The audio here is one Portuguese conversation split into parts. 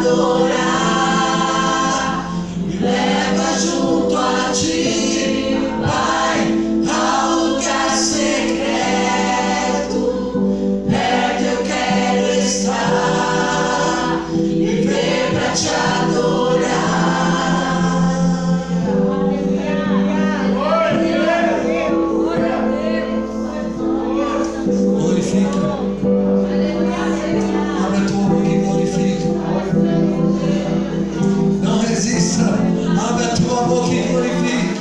adorar. Me leva junto a ti, Pai, ao lugar secreto. Perto eu quero estar, viver pra te adorar. Glorifica. Abra tua boca e glorifica. Não resista. Abra tua boca e glorifica.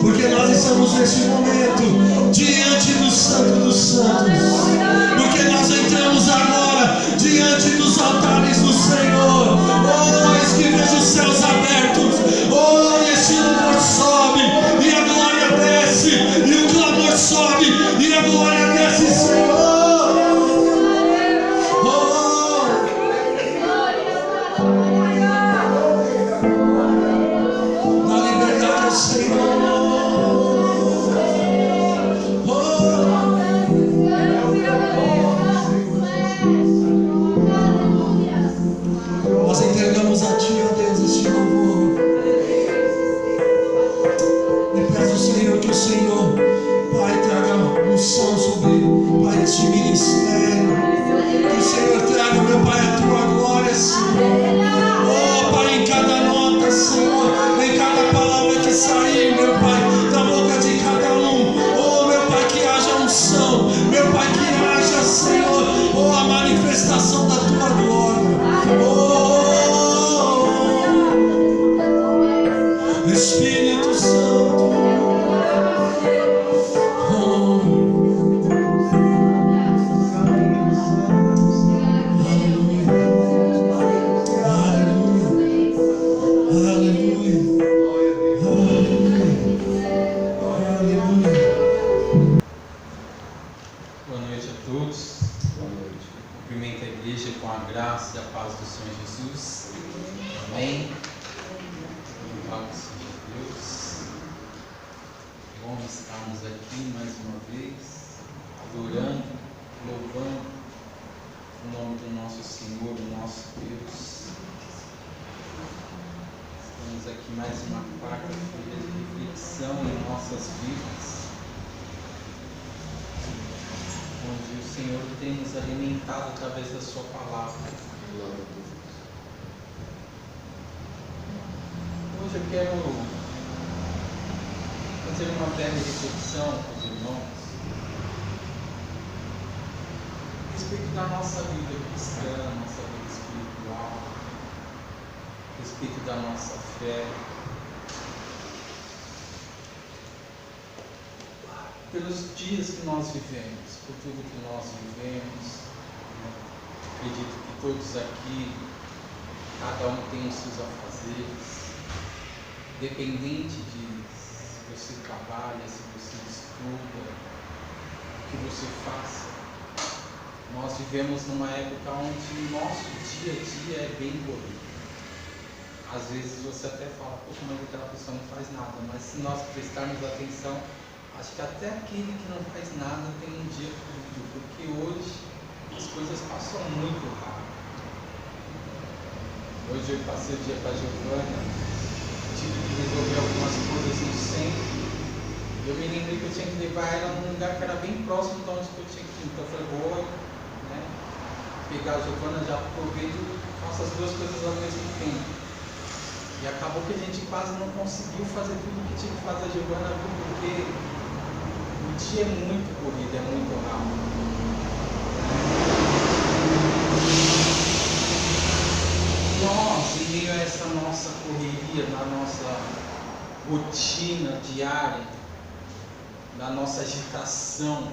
Porque nós estamos neste momento diante do Santo dos Santos. Porque nós entramos agora diante dos altares do Senhor. Oh, eis que vejo os céus abertos. Oh, este louvor sobe e a glória desce. E o clamor sobe e a glória desce, Senhor. Na liberdade, Senhor. Nós entregamos a Ti, ó Deus, este louvor. E peço, Senhor, que o Senhor, Pai, traga unção sobre, Pai, este ministério. Que o Senhor traga, meu Pai, a Tua glória, Senhor. Oh, Pai, em cada nota, Senhor, em cada palavra que sair, meu Pai, da boca de cada um. Oh, meu Pai, que haja unção. Meu Pai, que haja, Senhor, oh, a manifestação da Tua glória. Oh, Espírito Santo. Oh, Boa noite a todos. Cumprimento a igreja com a graça e a paz do Senhor Jesus. Amém. Louvado seja Deus. Bom estarmos aqui mais uma vez, adorando, louvando o nome do nosso Senhor, do nosso Deus. Estamos aqui mais uma quarta-feira de reflexão em nossas vidas, onde o Senhor tem nos alimentado através da Sua palavra. Hoje eu quero fazer uma breve reflexão com os irmãos a respeito da nossa vida cristã, nossa vida espiritual, a respeito da nossa fé. Pelos dias que nós vivemos, por tudo que nós vivemos, né? Acredito que todos aqui, cada um tem os seus afazeres, dependente de se você trabalha, se você estuda, o que você faça. Nós vivemos numa época onde o nosso dia a dia é bem corrido. Às vezes você até fala, poxa, mas aquela pessoa não faz nada, mas se nós prestarmos atenção, acho que até aquele que não faz nada tem um dia corrido, porque hoje as coisas passam muito rápido. Hoje eu passei o dia com a Giovana, tive que resolver algumas coisas no centro. Eu me lembrei que eu tinha que levar ela num lugar que era bem próximo de onde eu tinha que ir. Então eu falei, vou, né, pegar a Giovana, já aproveito e faço as duas coisas ao mesmo tempo. E acabou que a gente quase não conseguiu fazer tudo o que tinha que fazer a Giovana, porque o dia é muito corrido, é muito rápido. Nós, em meio a essa nossa correria, na nossa rotina diária, na nossa agitação,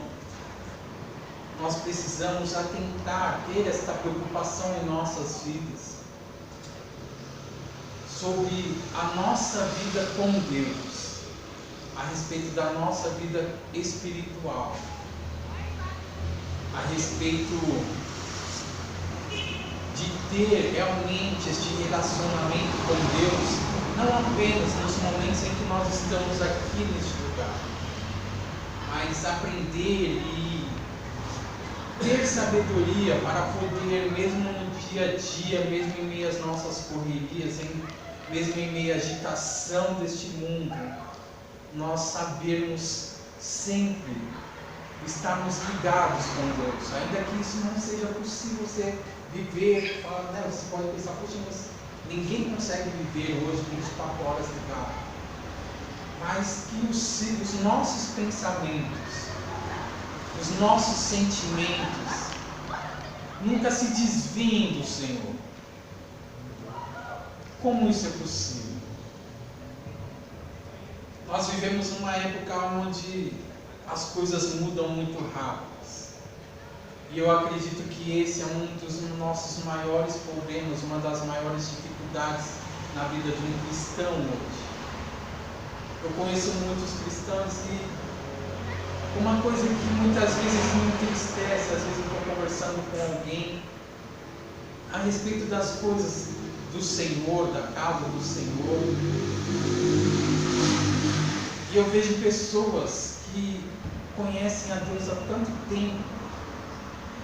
nós precisamos atentar, ter esta preocupação em nossas vidas, sobre a nossa vida com Deus, a respeito da nossa vida espiritual, a respeito de ter realmente este relacionamento com Deus, não apenas nos momentos em que nós estamos aqui neste lugar, mas aprender e ter sabedoria para poder, mesmo no dia a dia, mesmo em meio às nossas correrias, mesmo em meio à agitação deste mundo, nós sabermos sempre estarmos ligados com Deus, ainda que isso não seja possível você viver, falar, né, você pode pensar, poxa, mas ninguém consegue viver hoje 24 horas ligado, mas que os nossos pensamentos, os nossos sentimentos nunca se desviem do Senhor. Como isso é possível? Nós vivemos numa época onde as coisas mudam muito rápidas. E eu acredito que esse é um dos nossos maiores problemas, uma das maiores dificuldades na vida de um cristão hoje. Eu conheço muitos cristãos que uma coisa que muitas vezes me entristece, às vezes eu estou conversando com alguém a respeito das coisas do Senhor, da casa do Senhor, e eu vejo pessoas que conhecem a Deus há tanto tempo,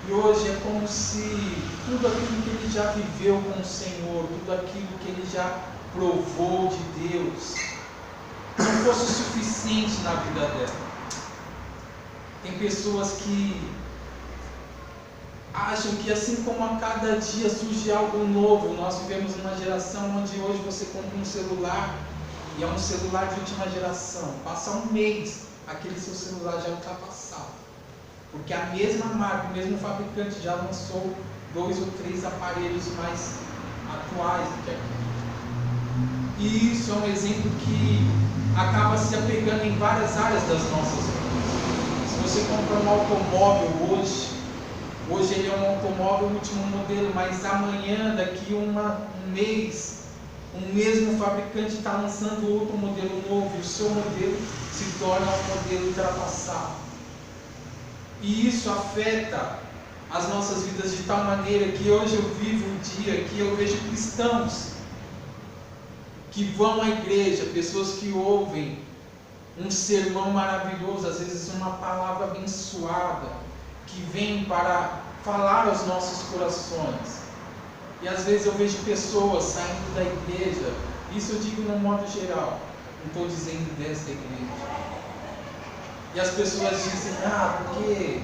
e hoje é como se tudo aquilo que ele já viveu com o Senhor, tudo aquilo que ele já provou de Deus, não fosse o suficiente na vida dela. Tem pessoas que acham que assim como a cada dia surge algo novo, nós vivemos numa geração onde hoje você compra um celular e é um celular de última geração. Passa um mês, aquele seu celular já é ultrapassado, porque a mesma marca, o mesmo fabricante já lançou 2 ou 3 aparelhos mais atuais do que aquele. E isso é um exemplo que acaba se apegando em várias áreas das nossas vidas. Se você compra um automóvel hoje ele é um automóvel último modelo, mas amanhã, daqui um mês, o mesmo fabricante está lançando outro modelo novo, e o seu modelo se torna um modelo ultrapassado. E isso afeta as nossas vidas de tal maneira que hoje eu vivo um dia que eu vejo cristãos que vão à igreja, pessoas que ouvem um sermão maravilhoso, às vezes uma palavra abençoada, que vem para falar aos nossos corações. E às vezes eu vejo pessoas saindo da igreja, isso eu digo no modo geral, não estou dizendo desta igreja. E as pessoas dizem, porque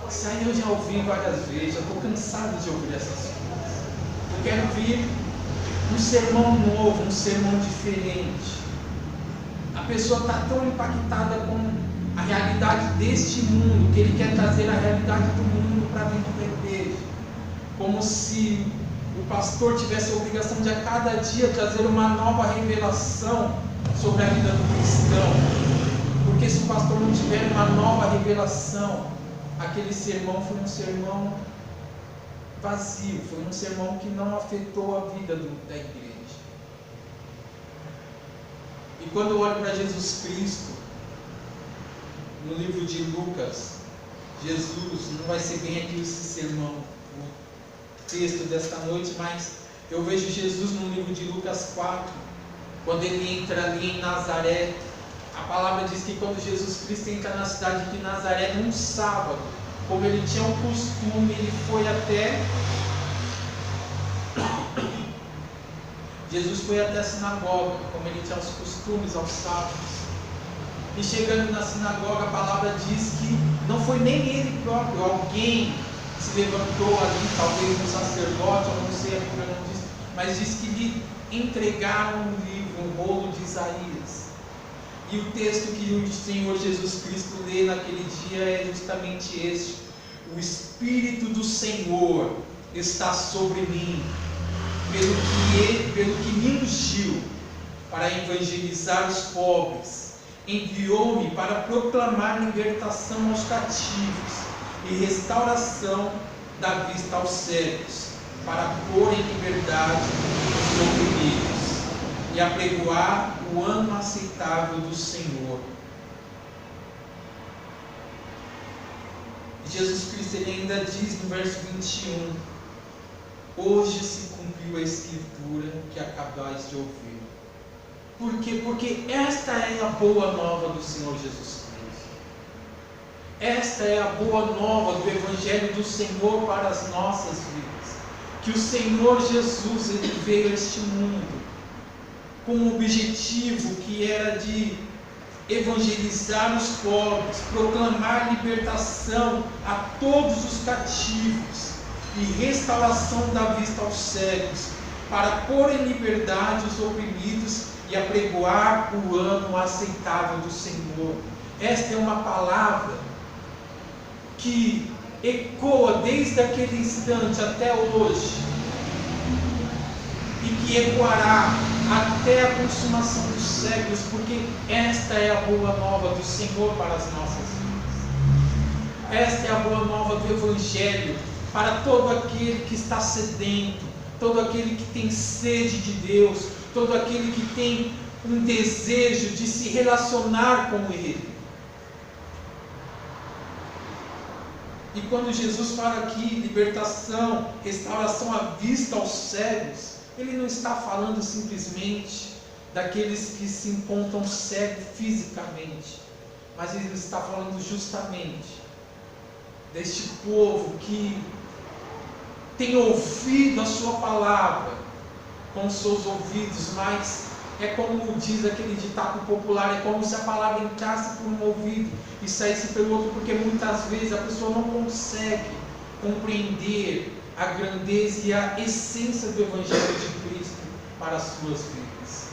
isso aí eu já ouvi várias vezes, eu estou cansado de ouvir essas coisas. Eu quero ouvir um sermão novo, um sermão diferente. A pessoa está tão impactada com a realidade deste mundo, que ele quer trazer a realidade do mundo para dentro da igreja, como se o pastor tivesse a obrigação de a cada dia trazer uma nova revelação sobre a vida do cristão, porque se o pastor não tiver uma nova revelação, aquele sermão foi um sermão vazio, foi um sermão que não afetou a vida da igreja. E quando eu olho para Jesus Cristo, no livro de Lucas, Jesus, não vai ser bem aqui esse sermão, o texto desta noite, mas eu vejo Jesus no livro de Lucas 4, quando ele entra ali em Nazaré. A palavra diz que quando Jesus Cristo entra na cidade de Nazaré, num sábado, como ele tinha um costume, ele foi até... Jesus foi até a sinagoga, como ele tinha os costumes aos sábados. E chegando na sinagoga, a palavra diz que não foi nem ele próprio, alguém se levantou ali, talvez um sacerdote, eu não sei a Bíblia não diz, mas diz que lhe entregaram um livro, um rolo de Isaías. E o texto que o Senhor Jesus Cristo lê naquele dia é justamente este: o Espírito do Senhor está sobre mim, pelo que me ungiu para evangelizar os pobres, enviou-me para proclamar libertação aos cativos e restauração da vista aos cegos, para pôr em liberdade os oprimidos e apregoar o ano aceitável do Senhor. Jesus Cristo ele ainda diz no verso 21: hoje se cumpriu a escritura que acabais de ouvir. Por quê? Porque esta é a boa nova do Senhor Jesus Cristo. Esta é a boa nova do Evangelho do Senhor para as nossas vidas. Que o Senhor Jesus, Ele veio a este mundo com um objetivo que era de evangelizar os pobres, proclamar libertação a todos os cativos e restauração da vista aos cegos, para pôr em liberdade os oprimidos e apregoar o ano aceitável do Senhor. Esta é uma palavra que ecoa desde aquele instante até hoje e que ecoará até a consumação dos séculos, porque esta é a boa nova do Senhor para as nossas vidas. Esta é a boa nova do Evangelho para todo aquele que está sedento, todo aquele que tem sede de Deus, todo aquele que tem um desejo de se relacionar com Ele. E quando Jesus fala aqui, libertação, restauração à vista aos cegos, Ele não está falando simplesmente daqueles que se encontram cegos fisicamente, mas Ele está falando justamente deste povo que tem ouvido a sua palavra com os seus ouvidos, mas é como diz aquele ditado popular, é como se a palavra entrasse por um ouvido e saísse pelo outro, porque muitas vezes a pessoa não consegue compreender a grandeza e a essência do Evangelho de Cristo para as suas vidas.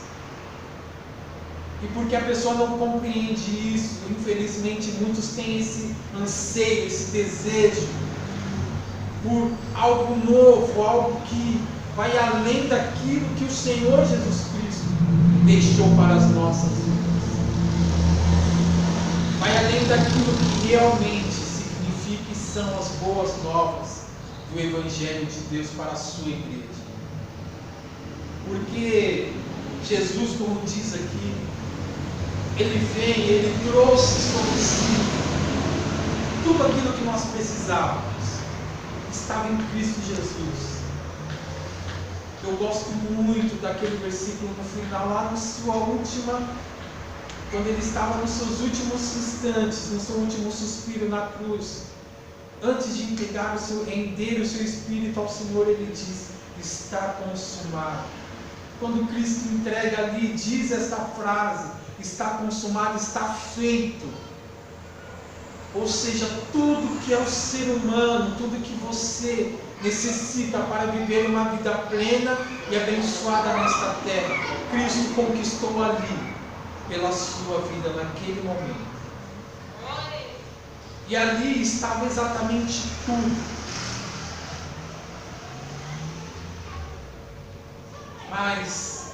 E porque a pessoa não compreende isso, infelizmente muitos têm esse anseio, esse desejo por algo novo, algo que vai além daquilo que o Senhor Jesus Cristo deixou para as nossas vidas. Vai além daquilo que realmente significa e são as boas novas do Evangelho de Deus para a sua igreja. Porque Jesus, como diz aqui, Ele vem, Ele trouxe sobre si tudo aquilo que nós precisávamos. Estava em Cristo Jesus. Eu gosto muito daquele versículo no final, lá na sua última, quando Ele estava nos seus últimos instantes, no seu último suspiro na cruz. Antes de entregar render o seu espírito ao Senhor, Ele diz: está consumado. Quando Cristo entrega ali, diz esta frase: está consumado, está feito. Ou seja, tudo que é o ser humano, tudo que você necessita para viver uma vida plena e abençoada nesta terra, Cristo conquistou ali, pela sua vida naquele momento. E ali estava exatamente tudo. Mas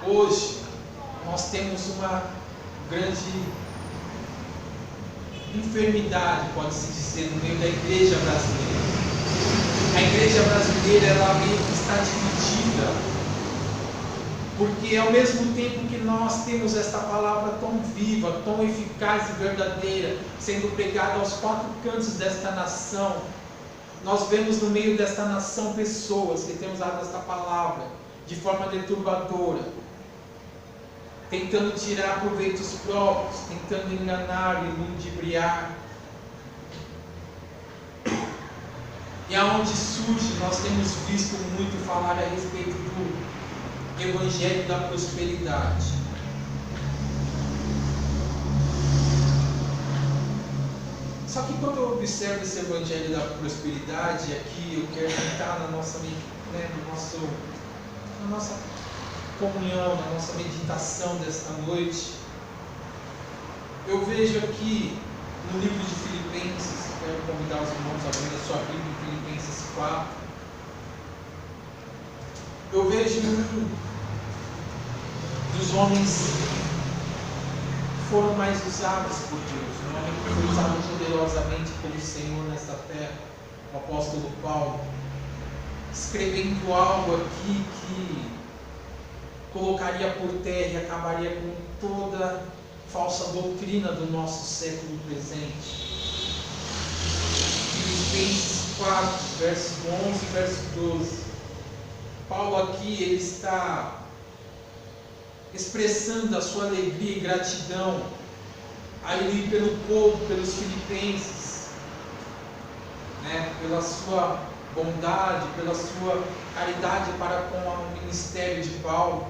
hoje nós temos uma grande enfermidade, pode-se dizer, no meio da igreja brasileira. A igreja brasileira, ela meio que está dividida, porque ao mesmo tempo que nós temos esta palavra tão viva, tão eficaz e verdadeira, sendo pregada aos quatro cantos desta nação, nós vemos no meio desta nação pessoas que têm usado esta palavra de forma deturbadora, tentando tirar proveitos próprios, tentando enganar e ludibriar. E aonde surge, nós temos visto muito falar a respeito do Evangelho da prosperidade. Só que quando eu observo esse Evangelho da prosperidade, aqui eu quero entrar na nossa comunhão, na nossa meditação desta noite. Eu vejo aqui no livro de Filipenses, quero convidar os irmãos a abrir a sua Bíblia em Filipenses 4. Eu vejo um dos homens que foram mais usados por Deus, um homem que foi usado poderosamente pelo Senhor nesta terra, o apóstolo Paulo, escrevendo algo aqui que colocaria por terra e acabaria com toda falsa doutrina do nosso século presente. Filipenses 4, verso 11 e verso 12. Paulo aqui, ele está expressando a sua alegria e gratidão ali pelo povo, pelos filipenses, né? Pela sua bondade, pela sua caridade para com o ministério de Paulo.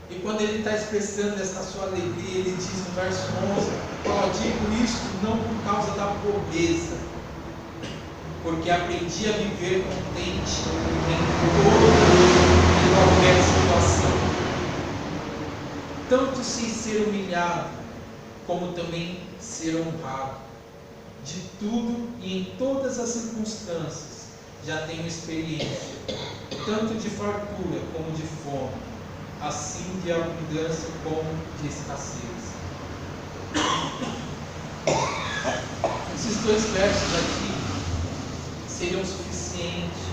E quando ele está expressando essa sua alegria, ele diz no verso 11: ó, digo isto não por causa da pobreza, porque aprendi a viver contente em toda e qualquer situação, tanto sem ser humilhado, como também ser honrado. De tudo e em todas as circunstâncias já tenho experiência, tanto de fartura como de fome, assim de abundância como de escassez. Esses dois versos aqui seriam suficientes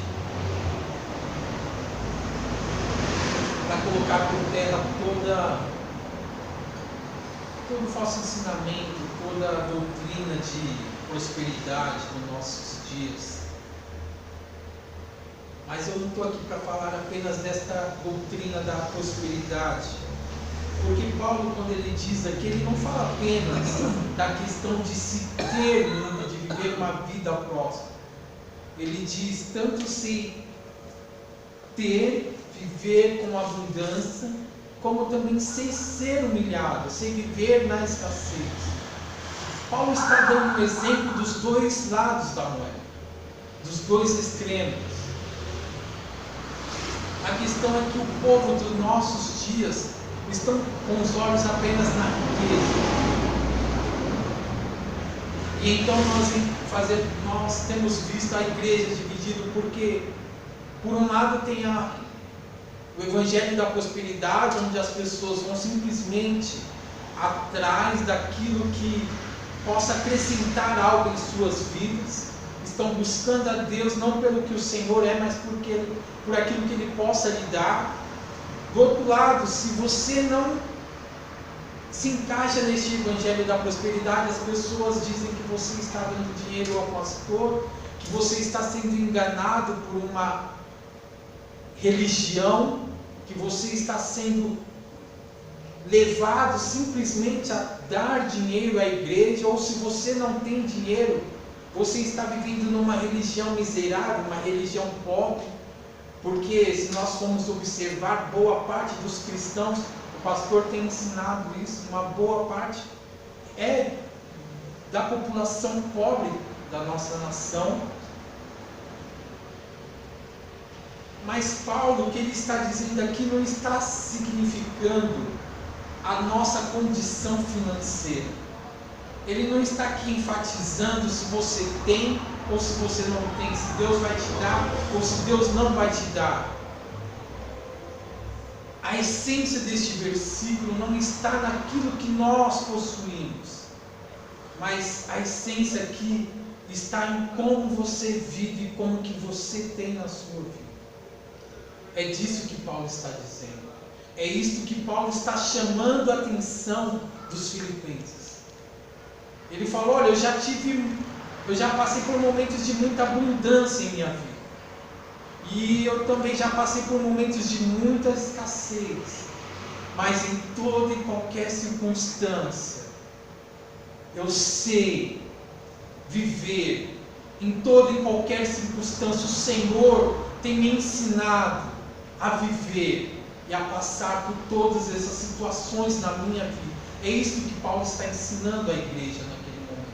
para colocar por terra todo falso ensinamento, toda a doutrina de prosperidade nos nossos dias. Mas eu não estou aqui para falar apenas desta doutrina da prosperidade, porque Paulo, quando ele diz aqui, ele não fala apenas da questão de se ter muito, de viver uma vida próspera. Ele diz tanto se ter, viver com abundância, como também sem ser humilhado, sem viver na escassez. Paulo está dando um exemplo dos dois lados da moeda, dos dois extremos. A questão é que o povo dos nossos dias estão com os olhos apenas na riqueza. E então nós temos visto a igreja dividida, porque por um lado tem o evangelho da prosperidade, onde as pessoas vão simplesmente atrás daquilo que possa acrescentar algo em suas vidas, estão buscando a Deus não pelo que o Senhor é, mas por aquilo que Ele possa lhe dar. Do outro lado, se você não se encaixa neste evangelho da prosperidade, as pessoas dizem que você está dando dinheiro ao pastor, que você está sendo enganado por uma religião, que você está sendo levado simplesmente a dar dinheiro à igreja, ou se você não tem dinheiro, você está vivendo numa religião miserável, uma religião pobre, porque se nós formos observar, boa parte dos cristãos, o pastor tem ensinado isso, uma boa parte é da população pobre da nossa nação. Mas Paulo, o que ele está dizendo aqui não está significando a nossa condição financeira. Ele não está aqui enfatizando se você tem ou se você não tem, se Deus vai te dar ou se Deus não vai te dar. A essência deste versículo não está naquilo que nós possuímos, mas a essência aqui está em como você vive, como que você tem na sua vida. É disso que Paulo está dizendo. É isto que Paulo está chamando a atenção dos filipenses. Ele falou: olha, eu já passei por momentos de muita abundância em minha vida. E eu também já passei por momentos de muita escassez. Mas em toda e qualquer circunstância, eu sei viver. Em toda e qualquer circunstância, o Senhor tem me ensinado a viver e a passar por todas essas situações na minha vida. É isso que Paulo está ensinando à igreja naquele momento.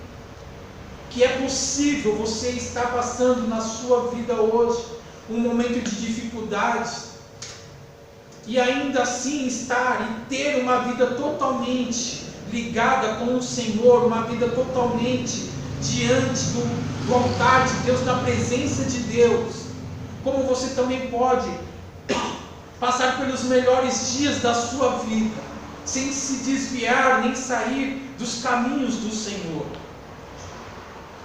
Que é possível você estar passando na sua vida hoje um momento de dificuldades e ainda assim estar e ter uma vida totalmente ligada com o Senhor, uma vida totalmente diante do altar de Deus, na presença de Deus. Como você também pode passar pelos melhores dias da sua vida, sem se desviar nem sair dos caminhos do Senhor.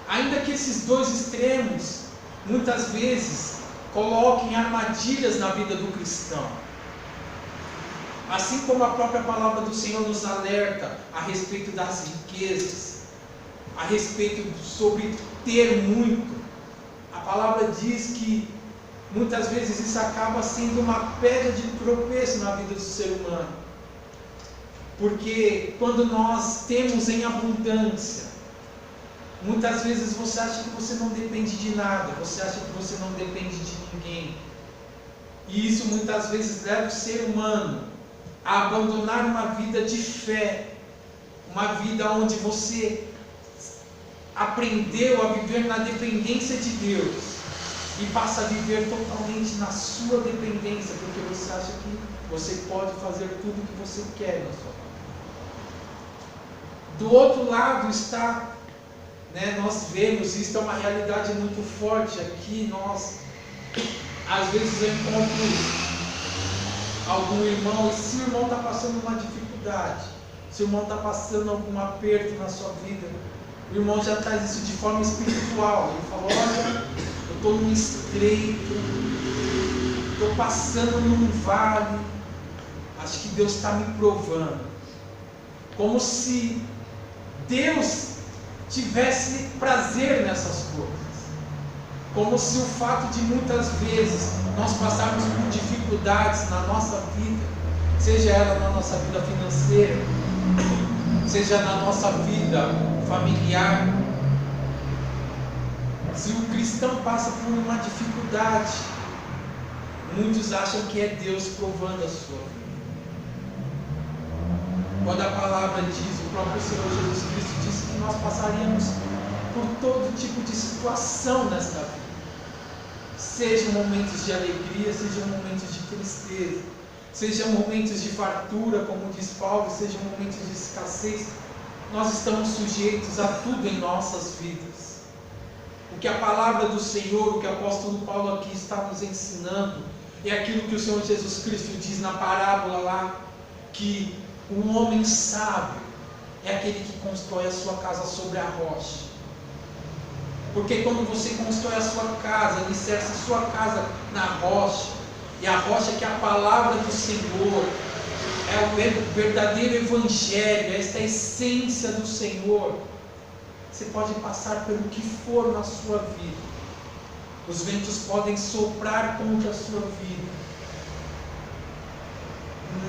Ainda que esses dois extremos, muitas vezes, coloquem armadilhas na vida do cristão. Assim como a própria palavra do Senhor nos alerta a respeito das riquezas, a respeito sobre ter muito, a palavra diz que muitas vezes isso acaba sendo uma pedra de tropeço na vida do ser humano. Porque quando nós temos em abundância, muitas vezes você acha que você não depende de nada, você acha que você não depende de ninguém. E isso muitas vezes leva o ser humano a abandonar uma vida de fé, uma vida onde você aprendeu a viver na dependência de Deus e passa a viver totalmente na sua dependência, porque você acha que você pode fazer tudo o que você quer na sua vida. Do outro lado está, nós vemos, isso é uma realidade muito forte aqui, às vezes eu encontro algum irmão, e se o irmão está passando uma dificuldade, se o irmão está passando algum aperto na sua vida, o irmão já traz isso de forma espiritual. Ele fala: olha, eu estou num estreito, estou passando num vale, acho que Deus está me provando. Como se Deus tivesse prazer nessas coisas. Como se o fato de muitas vezes nós passarmos por dificuldades na nossa vida, seja ela na nossa vida financeira, seja na nossa vida familiar, se o cristão passa por uma dificuldade, muitos acham que é Deus provando a sua vida. Quando a palavra diz, o próprio Senhor Jesus Cristo disse que nós passaríamos por todo tipo de situação nesta vida, sejam momentos de alegria, sejam momentos de tristeza, sejam momentos de fartura, como diz Paulo, sejam momentos de escassez. Nós estamos sujeitos a tudo em nossas vidas. O que a palavra do Senhor, o que o apóstolo Paulo aqui está nos ensinando, é aquilo que o Senhor Jesus Cristo diz na parábola lá, que o homem sábio é aquele que constrói a sua casa sobre a rocha. Porque quando você constrói a sua casa, alicerça a sua casa na rocha, e a rocha que é a palavra do Senhor, é o verdadeiro evangelho, esta é a essência do Senhor, você pode passar pelo que for na sua vida, os ventos podem soprar contra a sua vida,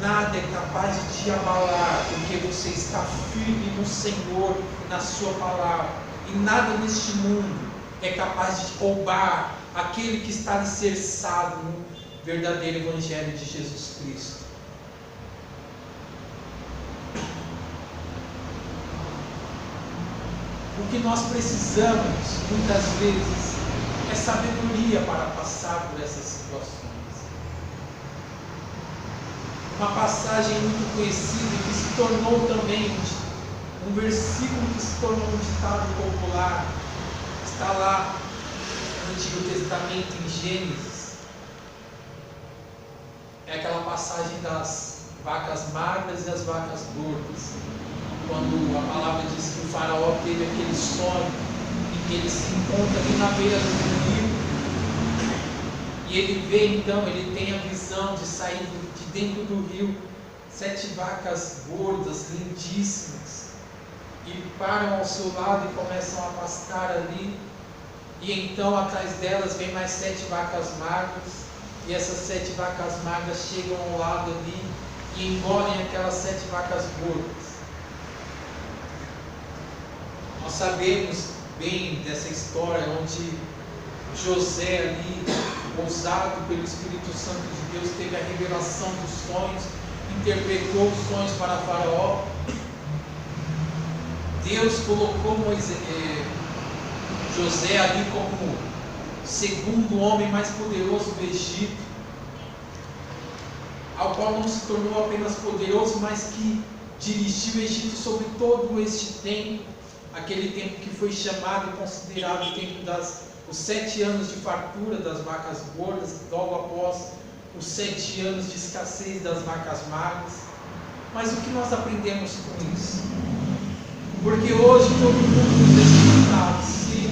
nada é capaz de te abalar, porque você está firme no Senhor e na sua palavra. E nada neste mundo é capaz de roubar aquele que está alicerçado no verdadeiro Evangelho de Jesus Cristo. O que nós precisamos, muitas vezes, é sabedoria para passar por essas situações. Uma passagem muito conhecida que se tornou também um versículo que se tornou um ditado popular, está lá no Antigo Testamento, em Gênesis. É aquela passagem das vacas magras e as vacas gordas, quando a palavra diz que o faraó teve aquele sonho em que ele se encontra ali na beira do rio, e ele vê então, ele tem a visão de sair de dentro do rio 7 vacas gordas, lindíssimas, e param ao seu lado e começam a pastar ali, e então atrás delas vem mais 7 vacas magras, e essas 7 vacas magras chegam ao lado ali e engolem aquelas 7 vacas gordas. Nós sabemos bem dessa história onde José ali, ousado pelo Espírito Santo de Deus, teve a revelação dos sonhos, interpretou os sonhos para Faraó. Deus colocou José ali como segundo homem mais poderoso do Egito, ao qual não se tornou apenas poderoso, mas que dirigiu o Egito sobre todo este tempo, aquele tempo que foi chamado e considerado o tempo os 7 anos de fartura das vacas gordas, logo após os 7 anos de escassez das vacas magras. Mas o que nós aprendemos com isso? Porque hoje todo mundo nos deixa. Se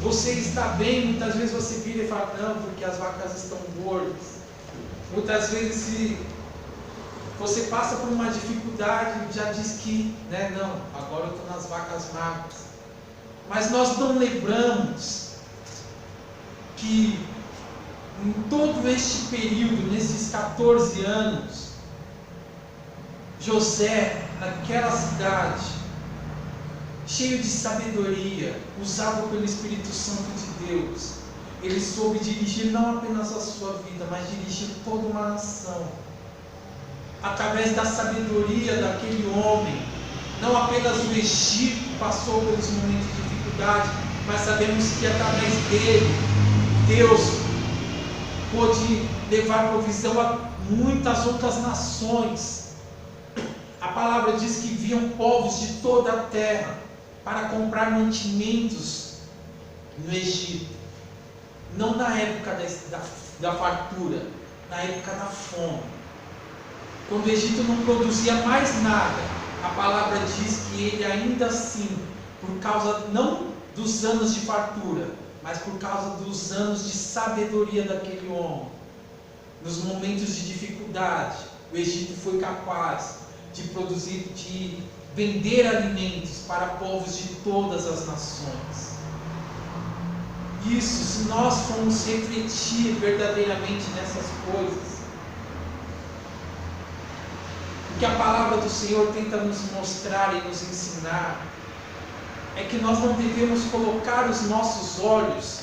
você está bem, muitas vezes você vira e fala: não, porque as vacas estão gordas. Muitas vezes, se você passa por uma dificuldade, já diz que, não, agora eu estou nas vacas magras. Mas nós não lembramos que em todo este período, nesses 14 anos, José naquela cidade, cheio de sabedoria, usado pelo Espírito Santo de Deus, ele soube dirigir não apenas a sua vida, mas dirigir toda uma nação. Através da sabedoria daquele homem, não apenas o Egito passou pelos momentos de dificuldade, mas sabemos que através dele, Deus pôde levar provisão a muitas outras nações. A palavra diz que vinham povos de toda a terra para comprar mantimentos no Egito. Não na época da fartura, na época da fome. Quando o Egito não produzia mais nada, a palavra diz que ele ainda assim, por causa não dos anos de fartura, mas por causa dos anos de sabedoria daquele homem, nos momentos de dificuldade, o Egito foi capaz de produzir, de vender alimentos para povos de todas as nações. Isso, se nós formos refletir verdadeiramente nessas coisas, o que a palavra do Senhor tenta nos mostrar e nos ensinar é que nós não devemos colocar os nossos olhos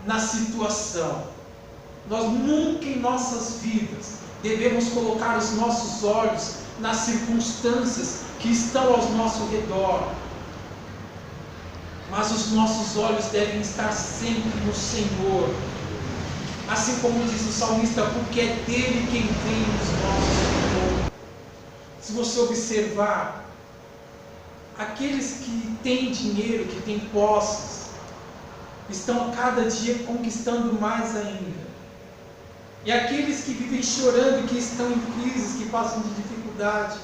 na situação. Nós nunca em nossas vidas devemos colocar os nossos olhos nas circunstâncias que estão ao nosso redor, mas os nossos olhos devem estar sempre no Senhor, assim como diz o salmista, porque é dele quem vem os nossos socorros. Se você observar, aqueles que têm dinheiro, que têm posses, estão a cada dia conquistando mais ainda. E aqueles que vivem chorando, que estão em crises, que passam de dificuldade.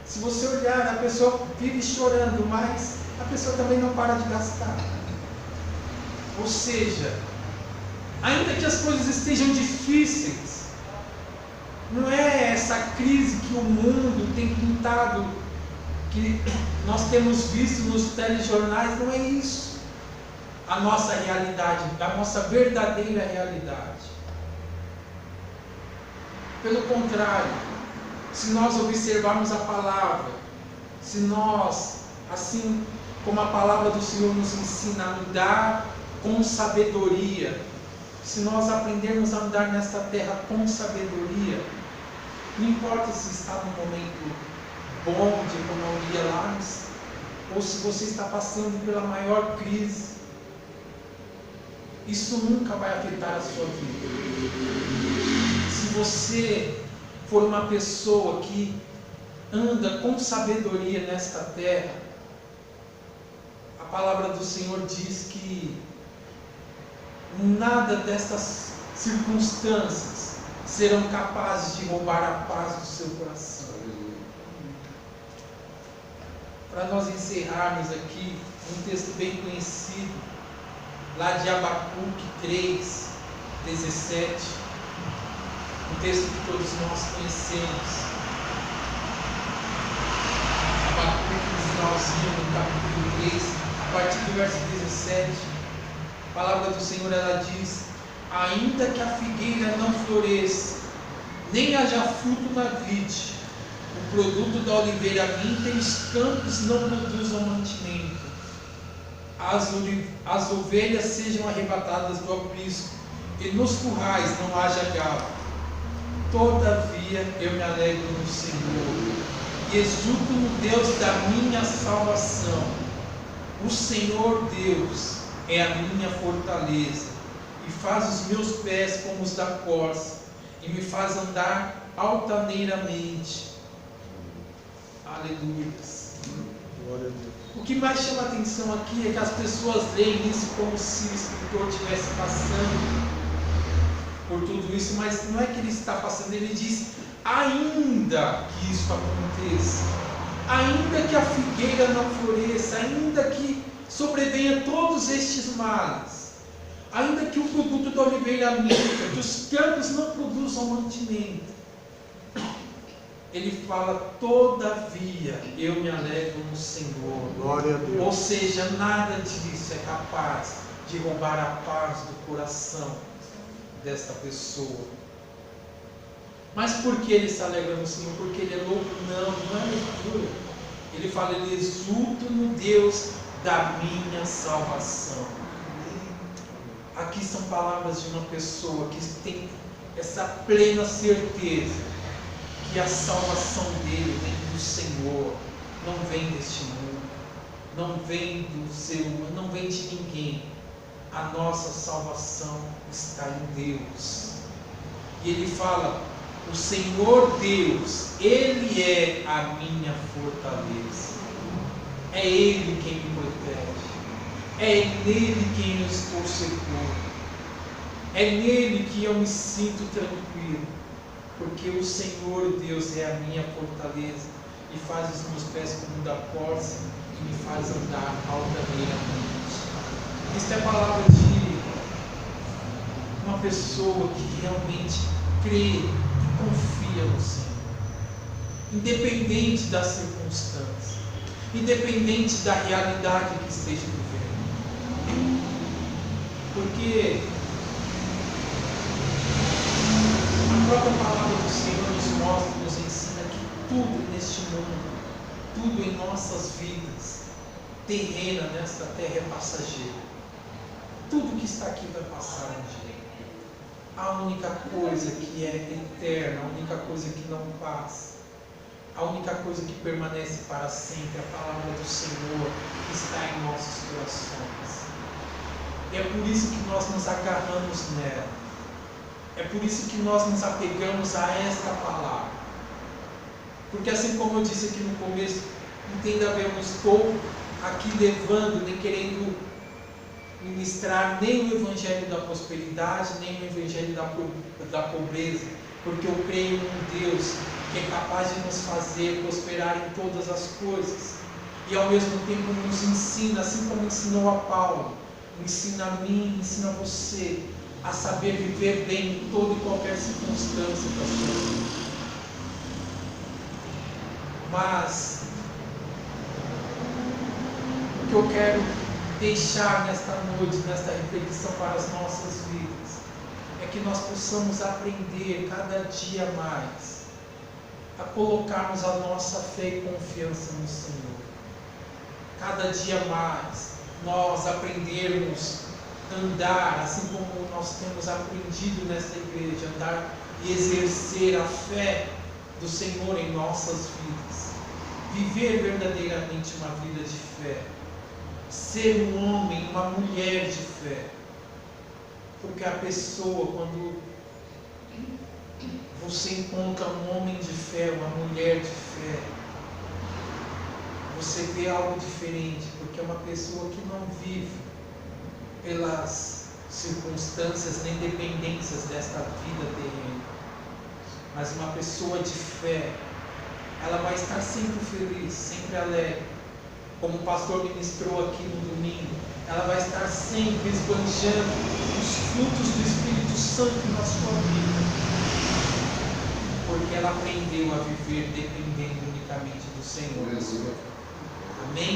Se você olhar, a pessoa vive chorando, mas a pessoa também não para de gastar. Ou seja, ainda que as coisas estejam difíceis, não é essa crise que o mundo tem pintado, que nós temos visto nos telejornais, não é isso a nossa realidade, a nossa verdadeira realidade. Pelo contrário, se nós observarmos a palavra, se nós, assim como a palavra do Senhor nos ensina a andar com sabedoria, se nós aprendermos a andar nesta terra com sabedoria, não importa se está num momento bom de economia lá, ou se você está passando pela maior crise, isso nunca vai afetar a sua vida. Se você for uma pessoa que anda com sabedoria nesta terra, a palavra do Senhor diz que nada destas circunstâncias serão capazes de roubar a paz do seu coração. Para nós encerrarmos aqui, um texto bem conhecido, lá de Abacuque 3, 17, um texto que todos nós conhecemos. Abacuque, no finalzinho do capítulo 3, a partir do verso 17, a palavra do Senhor, ela diz: ainda que a figueira não floresça, nem haja fruto na vide, o produto da oliveira minta e os campos não produzam mantimento, as ovelhas sejam arrebatadas do aprisco, e nos currais não haja gado, todavia eu me alegro no Senhor, e exulto no Deus da minha salvação. O Senhor Deus é a minha fortaleza, e faz os meus pés como os da corça, e me faz andar altaneiramente. Aleluia. Glória a Deus. O que mais chama a atenção aqui é que as pessoas leem isso como se o escritor estivesse passando por tudo isso, mas não é que ele está passando, ele diz: ainda que isso aconteça, ainda que a figueira não floresça, ainda que sobrevenha todos estes males, ainda que o produto da oliveira minta, que os campos não produzam mantimento, ele fala: todavia eu me alegro no Senhor. Glória a Deus. Ou seja, nada disso é capaz de roubar a paz do coração desta pessoa. Mas por que ele se alegra no Senhor? Porque ele é louco? Não, não é loucura. Ele fala, ele exulta no Deus da minha salvação. Aqui são palavras de uma pessoa que tem essa plena certeza que a salvação dele vem do Senhor, não vem deste mundo, não vem do ser humano, não vem de ninguém. A nossa salvação está em Deus. E ele fala, o Senhor Deus, Ele é a minha fortaleza. É Ele quem me protege. É nele quem eu estou seguro. É nele que eu me sinto tranquilo. Porque o Senhor Deus é a minha fortaleza e faz os meus pés como da corça e me faz andar altaneiramente. Isto é a palavra de uma pessoa que realmente crê e confia no Senhor, independente das circunstâncias, independente da realidade que esteja vivendo. Porque a própria palavra do Senhor nos mostra, nos ensina que tudo neste mundo, tudo em nossas vidas, terrena nesta terra é passageiro. Tudo que está aqui vai passar um dia. A única coisa que é eterna, a única coisa que não passa, a única coisa que permanece para sempre é a palavra do Senhor que está em nossos corações. E é por isso que nós nos agarramos nela. É por isso que nós nos apegamos a esta palavra. Porque assim como eu disse aqui no começo, entenda bem, eu não estou aqui levando, nem querendo ministrar nem o evangelho da prosperidade, nem o evangelho da pobreza, porque eu creio num Deus que é capaz de nos fazer prosperar em todas as coisas, e ao mesmo tempo nos ensina, assim como ensinou a Paulo, ensina a mim, ensina a você, a saber viver bem em toda e qualquer circunstância da sua vida. Mas o que eu quero deixar nesta noite, nesta reflexão para as nossas vidas, é que nós possamos aprender cada dia mais a colocarmos a nossa fé e confiança no Senhor. Cada dia mais nós aprendermos a andar, assim como nós temos aprendido nesta igreja, andar e exercer a fé do Senhor em nossas vidas. Viver verdadeiramente uma vida de fé. Ser um homem, uma mulher de fé. Porque a pessoa, quando você encontra um homem de fé, uma mulher de fé, você vê algo diferente, porque é uma pessoa que não vive pelas circunstâncias nem dependências desta vida terrena, mas uma pessoa de fé, ela vai estar sempre feliz, sempre alegre. Como o pastor ministrou aqui no domingo, ela vai estar sempre esbanjando os frutos do Espírito Santo na sua vida, porque ela aprendeu a viver dependendo unicamente do Senhor. Amém?